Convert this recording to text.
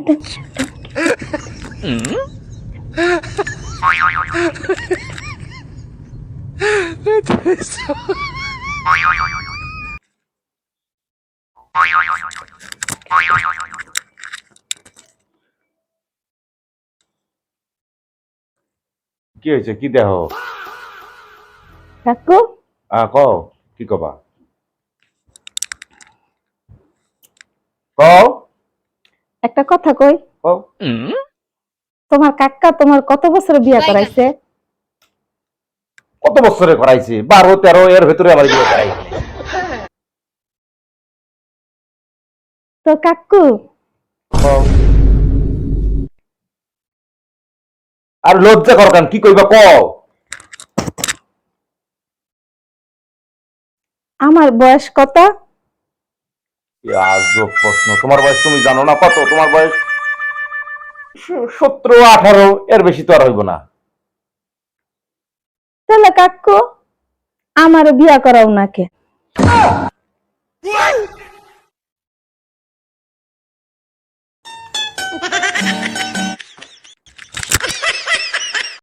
কি হয়েছে? কি দেহ? কাকু কও কি কবা? কও একটা কথা কই, কও। তোমার কাকা তোমার কত বছর বিয়া করাইছে? কত বছরে করাইছে? 12-13 এর ভেতরে আমার বিয়ে করাইছে। তো কাকু কও। আর লজ্জা কর কেন? কি কইবা কও। আমার বয়স কত? আজব প্রশ্ন। তোমার বয়স তুমি জানো না? কত তোমার বয়স? 17-18, এর বেশি তো আর হইব না। তাহলে কাকু আমার বিয়া করাও নাকে।